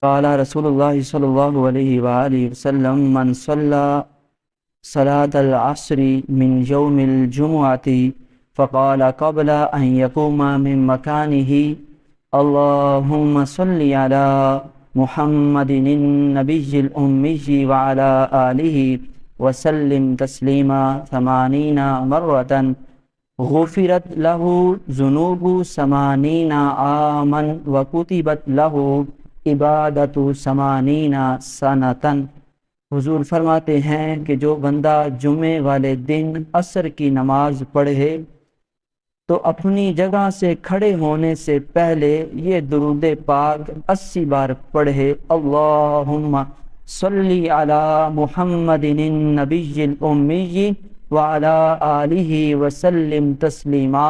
قال رسول الله صلى الله عليه وآله وسلم من صلى صلاة العصر من يوم الجمعة فقال قبل أن يقوم من مكانه اللهم صل على محمد النبي الأمي وعلى آله وسلم تسليما 80 مرة غفرت له ذنوب 80 عاما وكتبت له عبادت 80 سنتن۔ حضور فرماتے ہیں کہ جو بندہ جمعے والے دن عصر کی نماز پڑھے تو اپنی جگہ سے کھڑے ہونے سے پہلے یہ درود پاک 80 بار پڑھے، اللہم صلی علی محمد النبی الامی وعلی آلہ وسلم تسلیما،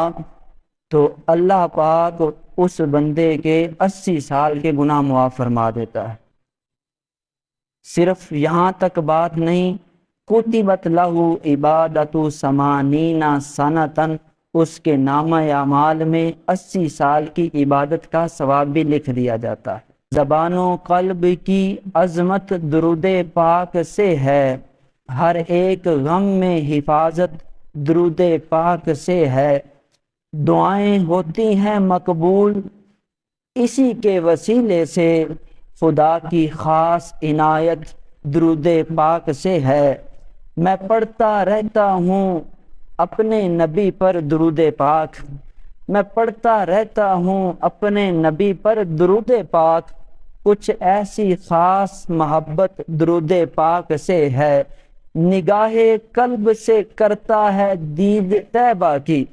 تو اللہ پاک اس بندے کے 80 سال کے گناہ معاف فرما دیتا ہے۔ صرف یہاں تک بات نہیں، کتبت لہ عبادت 80 سنتن، اس کے نامہ اعمال میں 80 سال کی عبادت کا ثواب بھی لکھ دیا جاتا ہے۔ زبان و قلب کی عظمت درود پاک سے ہے، ہر ایک غم میں حفاظت درود پاک سے ہے، دعائیں ہوتی ہیں مقبول اسی کے وسیلے سے، خدا کی خاص عنایت درود پاک سے ہے۔ میں پڑھتا رہتا ہوں اپنے نبی پر درود پاک، میں پڑھتا رہتا ہوں اپنے نبی پر درود پاک، کچھ ایسی خاص محبت درود پاک سے ہے، نگاہ قلب سے کرتا ہے دید طیبہ کی۔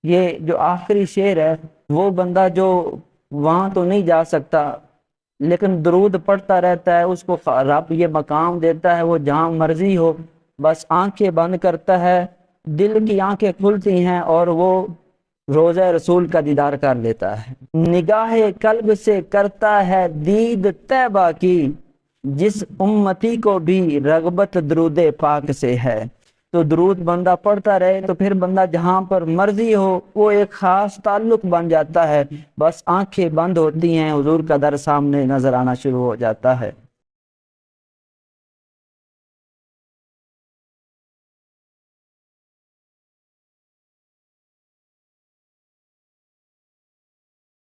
یہ جو آخری شعر ہے، وہ بندہ جو وہاں تو نہیں جا سکتا لیکن درود پڑھتا رہتا ہے، اس کو رب یہ مقام دیتا ہے، وہ جہاں مرضی ہو بس آنکھیں بند کرتا ہے، دل کی آنکھیں کھلتی ہیں اور وہ روضہ رسول کا دیدار کر لیتا ہے۔ نگاہ قلب سے کرتا ہے دید طیبہ کی، جس امتی کو بھی رغبت درود پاک سے ہے۔ تو درود بندہ پڑھتا رہے تو پھر بندہ جہاں پر مرضی ہو، وہ ایک خاص تعلق بن جاتا ہے، بس آنکھیں بند ہوتی ہیں، حضور کا در سامنے نظر آنا شروع ہو جاتا ہے۔